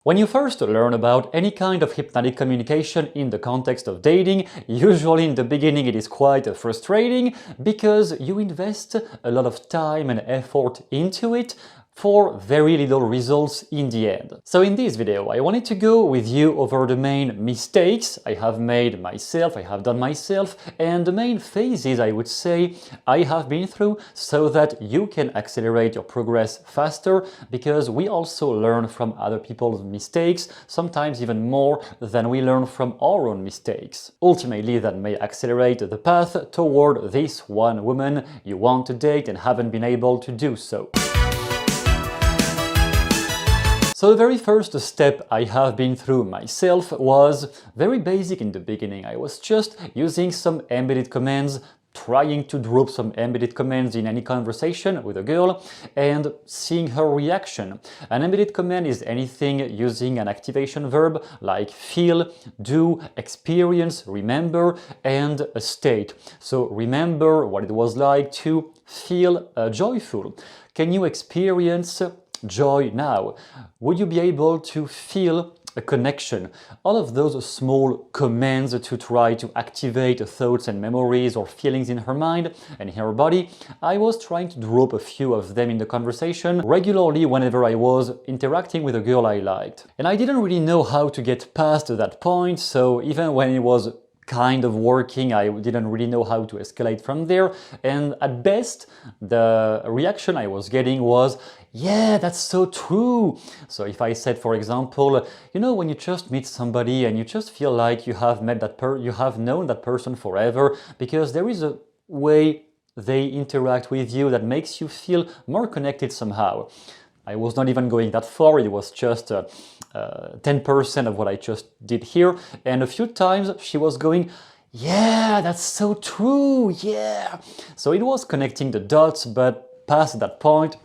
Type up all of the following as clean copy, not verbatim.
When you first learn about any kind of hypnotic communication in the context of dating, usually in the beginning it is quite frustrating because you invest a lot of time and effort into it for very little results in the end. So in this video I wanted to go with you over the main mistakes I have made myself, I have done myself, and the main phases I would say I have been through so that you can accelerate your progress faster, because we also learn from other people's mistakes, sometimes even more than we learn from our own mistakes. Ultimately that may accelerate the path toward this one woman you want to date and haven't been able to do so. So the very first step I have been through myself was very basic in the beginning. I was just using some embedded commands, trying to drop some embedded commands in any conversation with a girl and seeing her reaction. An embedded command is anything using an activation verb like feel, do, experience, remember, and a state. So remember what it was like to feel joyful. Can you experience joy now? Would you be able to feel a connection? All of those small commands to try to activate thoughts and memories or feelings in her mind and in her body, I was trying to drop a few of them in the conversation regularly whenever I was interacting with a girl I liked. And I didn't really know how to get past that point, so even when it was kind of working, I didn't really know how to escalate from there, and at best the reaction I was getting was, yeah, that's so true. So if I said, for example, you know, when you just meet somebody and you just feel like you have known that person forever, because there is a way they interact with you that makes you feel more connected somehow. I was not even going that far, it was just 10% of what I just did here, and a few times she was going, yeah, that's so true, yeah. So it was connecting the dots, but past that point,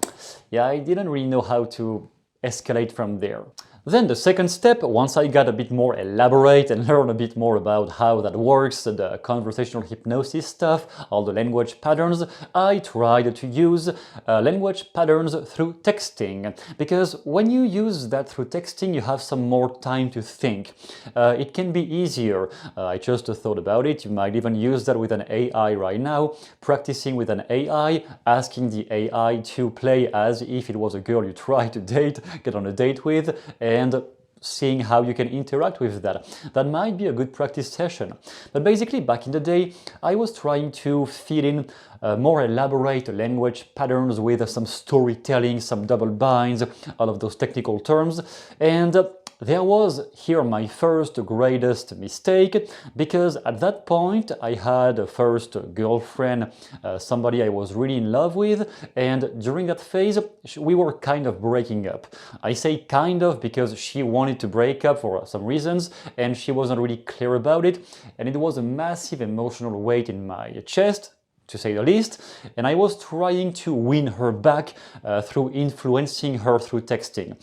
yeah, I didn't really know how to escalate from there. Then the second step, once I got a bit more elaborate and learned a bit more about how that works, the conversational hypnosis stuff, all the language patterns, I tried to use language patterns through texting. Because when you use that through texting, you have some more time to think. It can be easier. I just thought about it. You might even use that with an AI right now, practicing with an AI, asking the AI to play as if it was a girl you try to date, get on a date with, and seeing how you can interact with that. That might be a good practice session. But basically, back in the day, I was trying to fit in more elaborate language patterns with some storytelling, some double binds, all of those technical terms, and there was here my first greatest mistake, because at that point I had a first girlfriend, somebody I was really in love with, and during that phase we were kind of breaking up. I say kind of because she wanted to break up for some reasons and she wasn't really clear about it, and it was a massive emotional weight in my chest, to say the least, and I was trying to win her back through influencing her through texting.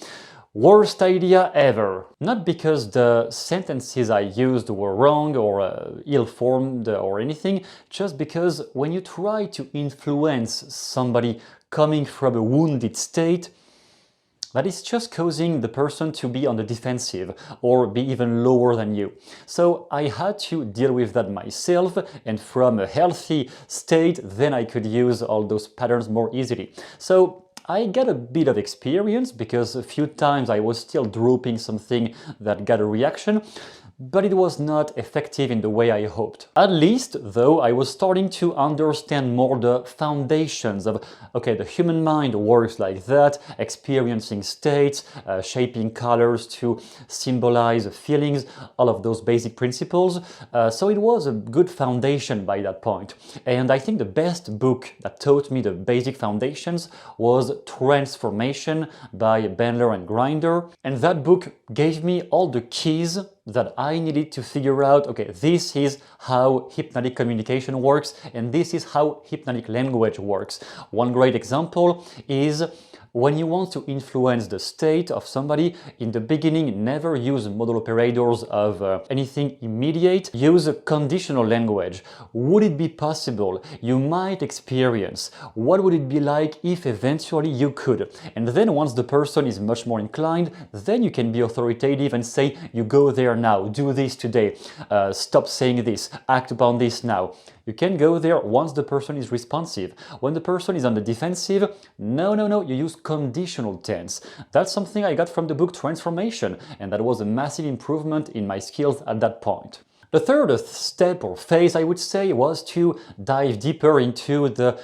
Worst idea ever. Not because the sentences I used were wrong or ill-formed or anything, just because when you try to influence somebody coming from a wounded state, that is just causing the person to be on the defensive or be even lower than you. So I had to deal with that myself, and from a healthy state, then I could use all those patterns more easily. So I got a bit of experience because a few times I was still dropping something that got a reaction, but it was not effective in the way I hoped. At least, though, I was starting to understand more the foundations of, okay, the human mind works like that, experiencing states, shaping colors to symbolize feelings, all of those basic principles. So it was a good foundation by that point. And I think the best book that taught me the basic foundations was Transformation by Bandler and Grinder. And that book gave me all the keys that I needed to figure out, okay, this is how hypnotic communication works and this is how hypnotic language works. One great example is When you want to influence the state of somebody, in the beginning, never use model operators of anything immediate. Use a conditional language. Would it be possible? You might experience. What would it be like if eventually you could? And then once the person is much more inclined, then you can be authoritative and say, you go there now, do this today, stop saying this, act upon this now. You can go there once the person is responsive. When the person is on the defensive, no, you use conditional tense. That's something I got from the book Transformation, and that was a massive improvement in my skills at that point. The third step or phase, I would say, was to dive deeper into the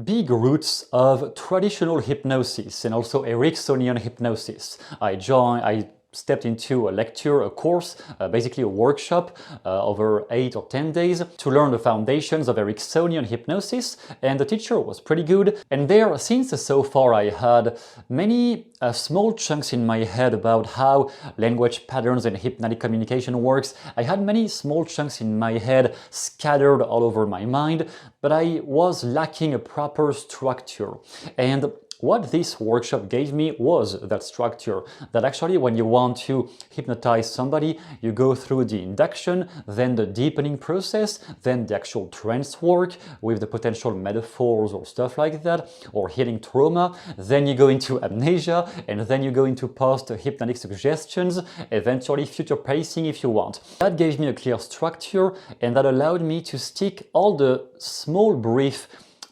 big roots of traditional hypnosis and also Ericksonian hypnosis. I stepped into a lecture, a course, basically a workshop over 8 or 10 days to learn the foundations of Ericksonian hypnosis, and the teacher was pretty good. And there, since so far I had many small chunks in my head about how language patterns and hypnotic communication works, I had many small chunks in my head scattered all over my mind, but I was lacking a proper structure. And what this workshop gave me was that structure, that actually when you want to hypnotize somebody, you go through the induction, then the deepening process, then the actual trance work with the potential metaphors or stuff like that, or healing trauma, then you go into amnesia, and then you go into post-hypnotic suggestions, eventually future pacing if you want. That gave me a clear structure, and that allowed me to stick all the small brief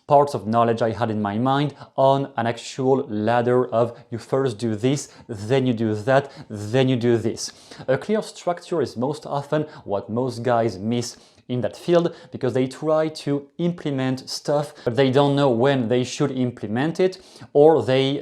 parts of knowledge I had in my mind on an actual ladder of you first do this, then you do that, then you do this. A clear structure is most often what most guys miss in that field, because they try to implement stuff, but they don't know when they should implement it, or they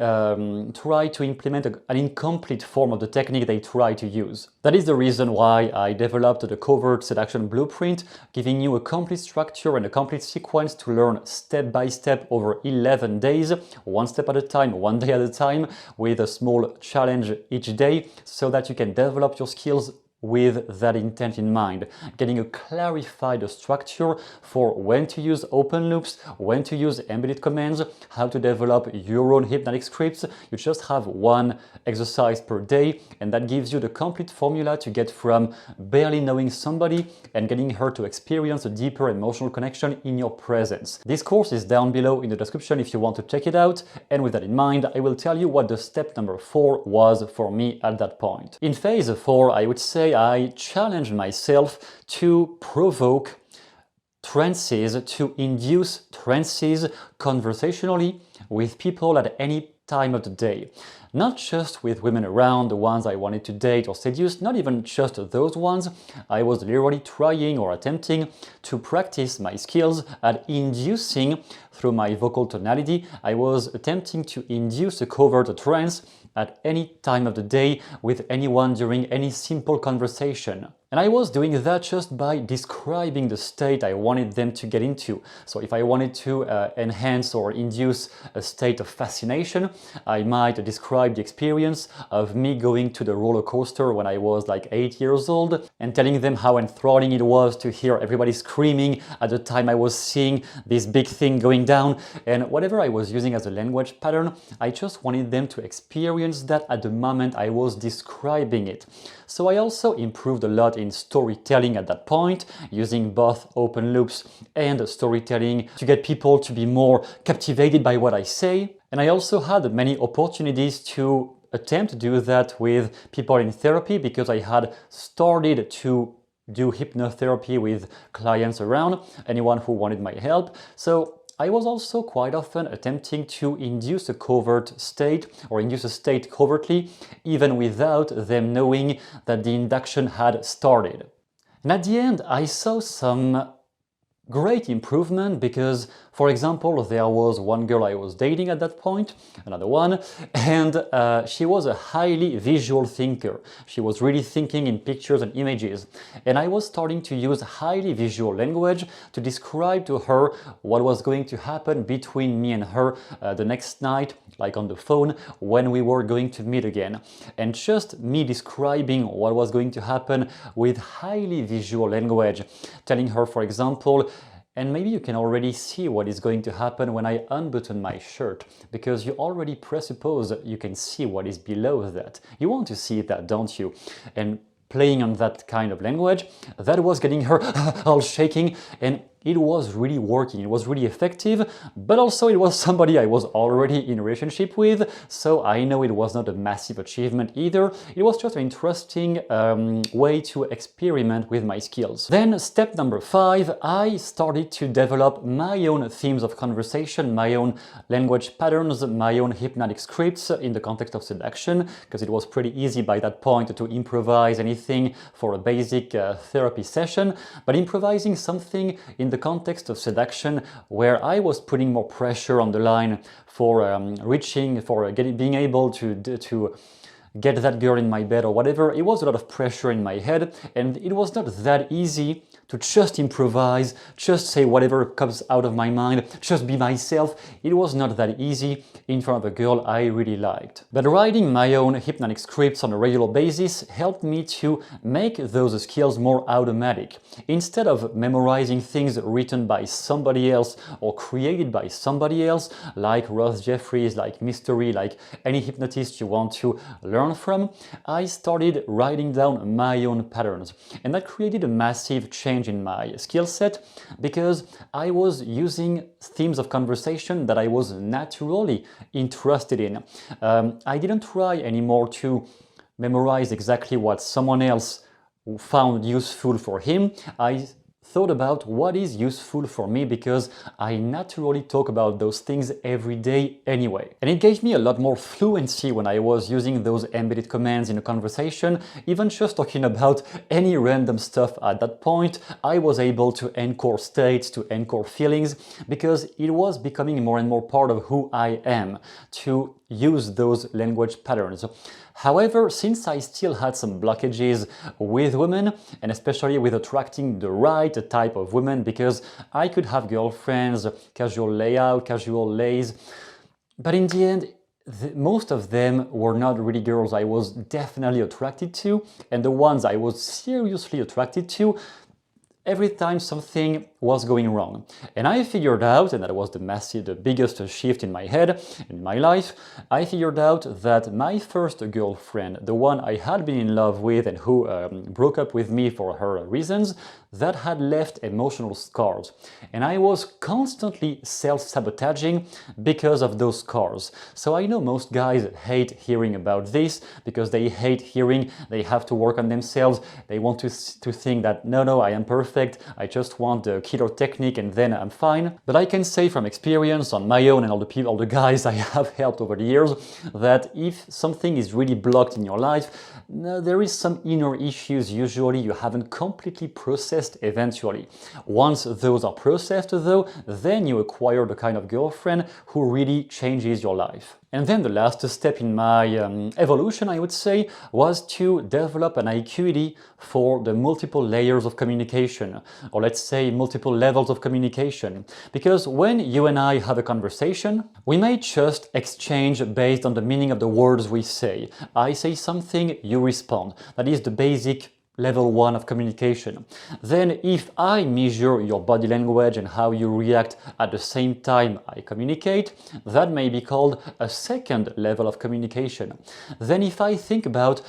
try to implement an incomplete form of the technique they try to use. That is the reason why I developed the Covert Seduction Blueprint, giving you a complete structure and a complete sequence to learn step by step over 11 days, one step at a time, one day at a time, with a small challenge each day, so that you can develop your skills with that intent in mind, getting a clarified structure for when to use open loops, when to use embedded commands, how to develop your own hypnotic scripts. You just have one exercise per day, and that gives you the complete formula to get from barely knowing somebody and getting her to experience a deeper emotional connection in your presence. This course is down below in the description if you want to check it out, and with that in mind, I will tell you what the step number 4 was for me at that point. In phase 4, I would say I challenged myself to provoke trances, to induce trances conversationally with people at any time of the day. Not just with women around, the ones I wanted to date or seduce, not even just those ones. I was literally trying or attempting to practice my skills at inducing through my vocal tonality. I was attempting to induce a covert trance at any time of the day with anyone during any simple conversation. And I was doing that just by describing the state I wanted them to get into. So if I wanted to enhance or induce a state of fascination, I might describe the experience of me going to the roller coaster when I was like 8 years old and telling them how enthralling it was to hear everybody screaming at the time I was seeing this big thing going down. And whatever I was using as a language pattern, I just wanted them to experience that at the moment I was describing it. So I also improved a lot in storytelling at that point, using both open loops and storytelling to get people to be more captivated by what I say. And I also had many opportunities to attempt to do that with people in therapy, because I had started to do hypnotherapy with clients around, anyone who wanted my help. So I was also quite often attempting to induce a covert state or induce a state covertly, even without them knowing that the induction had started. And at the end, I saw some great improvement because, for example, there was one girl I was dating at that point, another one, and she was a highly visual thinker. She was really thinking in pictures and images. And I was starting to use highly visual language to describe to her what was going to happen between me and her the next night, like on the phone, when we were going to meet again. And just me describing what was going to happen with highly visual language, telling her, for example, And maybe you can already see what is going to happen when I unbutton my shirt, because you already presuppose that you can see what is below that. You want to see that, don't you? And playing on that kind of language, that was getting her all shaking, and it was really working, it was really effective, but also it was somebody I was already in a relationship with, so I know it was not a massive achievement either. It was just an interesting way to experiment with my skills. Then step number 5, I started to develop my own themes of conversation, my own language patterns, my own hypnotic scripts in the context of seduction, because it was pretty easy by that point to improvise anything for a basic therapy session, but improvising something in the context of seduction where I was putting more pressure on the line for being able to get that girl in my bed or whatever. It was a lot of pressure in my head, and it was not that easy to just improvise, just say whatever comes out of my mind, just be myself. It was not that easy in front of a girl I really liked. But writing my own hypnotic scripts on a regular basis helped me to make those skills more automatic. Instead of memorizing things written by somebody else or created by somebody else, like Ross Jeffries, like Mystery, like any hypnotist you want to learn from, I started writing down my own patterns. And that created a massive change in my skill set, because I was using themes of conversation that I was naturally interested in. I didn't try anymore to memorize exactly what someone else found useful for him. I thought about what is useful for me, because I naturally talk about those things every day anyway. And it gave me a lot more fluency when I was using those embedded commands in a conversation. Even just talking about any random stuff at that point, I was able to anchor states, to anchor feelings, because it was becoming more and more part of who I am, to use those language patterns. However, since I still had some blockages with women, and especially with attracting the right type of women, because I could have girlfriends, casual layout, casual lays, but in the end, most of them were not really girls I was definitely attracted to, and the ones I was seriously attracted to, every time something was going wrong. And I figured out, and that was the biggest shift in my head, in my life, I figured out that my first girlfriend, the one I had been in love with and who broke up with me for her reasons, that had left emotional scars. And I was constantly self-sabotaging because of those scars. So I know most guys hate hearing about this, because they hate hearing they have to work on themselves. They want to think that, no, I am perfect, I just want the killer technique and then I'm fine. But I can say from experience on my own and all the guys I have helped over the years, that if something is really blocked in your life, there is some inner issues usually you haven't completely processed eventually. Once those are processed though, then you acquire the kind of girlfriend who really changes your life. And then the last step in my evolution, I would say, was to develop an acuity for the multiple layers of communication, or let's say multiple levels of communication. Because when you and I have a conversation, we may just exchange based on the meaning of the words we say. I say something, you respond. That is the basic level 1 of communication. Then if I measure your body language and how you react at the same time I communicate, that may be called a second level of communication. Then if I think about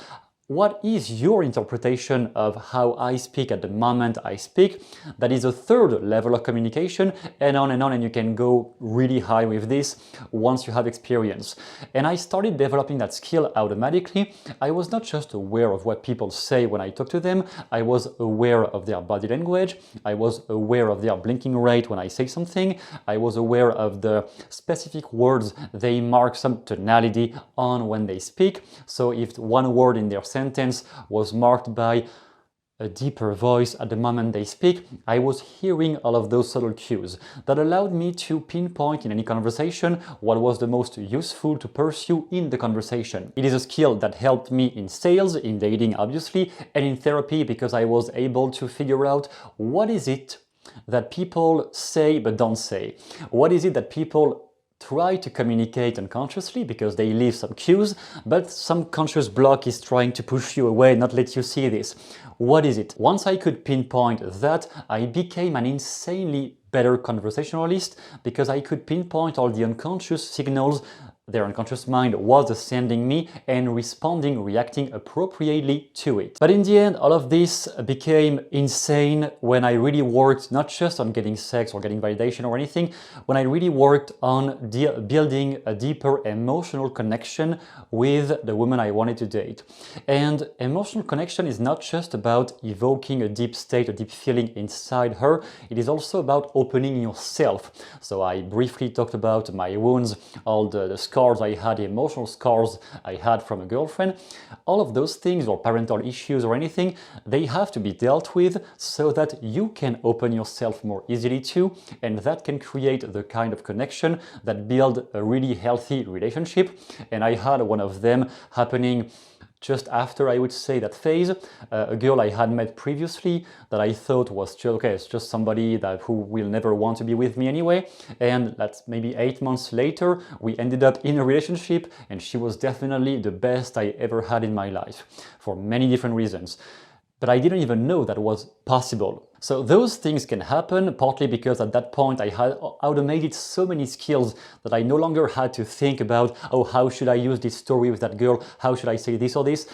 what is your interpretation of how I speak at the moment I speak, that is a third level of communication, and on, and you can go really high with this once you have experience. And I started developing that skill automatically. I was not just aware of what people say when I talk to them, I was aware of their body language, I was aware of their blinking rate when I say something, I was aware of the specific words they mark some tonality on when they speak. So if one word in their sentence was marked by a deeper voice at the moment they speak, I was hearing all of those subtle cues that allowed me to pinpoint in any conversation what was the most useful to pursue in the conversation. It is a skill that helped me in sales, in dating obviously, and in therapy, because I was able to figure out what is it that people say but don't say. What is it that people try to communicate unconsciously because they leave some cues, but some conscious block is trying to push you away, not let you see this. What is it? Once I could pinpoint that, I became an insanely better conversationalist because I could pinpoint all the unconscious signals their unconscious mind was sending me and responding, reacting appropriately to it. But in the end, all of this became insane when I really worked not just on getting sex or getting validation or anything, when I really worked on building a deeper emotional connection with the woman I wanted to date. And emotional connection is not just about evoking a deep state, a deep feeling inside her, it is also about opening yourself. So I briefly talked about my wounds, all the scars I had, the emotional scars I had from a girlfriend. All of those things, or parental issues or anything, they have to be dealt with so that you can open yourself more easily too, and that can create the kind of connection that build a really healthy relationship. And I had one of them happening just after, I would say, that phase. A girl I had met previously that I thought was just, okay, it's just somebody who will never want to be with me anyway. And that's maybe 8 months later, we ended up in a relationship, and she was definitely the best I ever had in my life for many different reasons. But I didn't even know that was possible. So those things can happen partly because at that point I had automated so many skills that I no longer had to think about, oh, how should I use this story with that girl? How should I say this or this?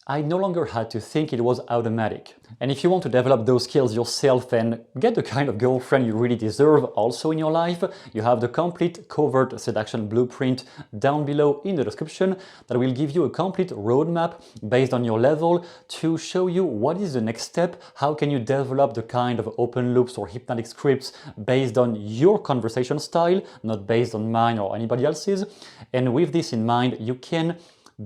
I no longer had to think, it was automatic. And if you want to develop those skills yourself and get the kind of girlfriend you really deserve also in your life, you have the complete Covert Seduction blueprint down below in the description that will give you a complete roadmap based on your level to show you what is the next step, how can you develop the kind of open loops or hypnotic scripts based on your conversation style, not based on mine or anybody else's. And with this in mind, you can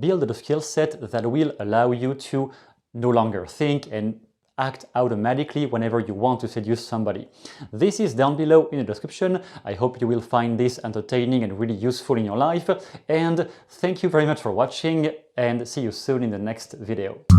build a skill set that will allow you to no longer think and act automatically whenever you want to seduce somebody. This is down below in the description. I hope you will find this entertaining and really useful in your life. And thank you very much for watching, and see you soon in the next video.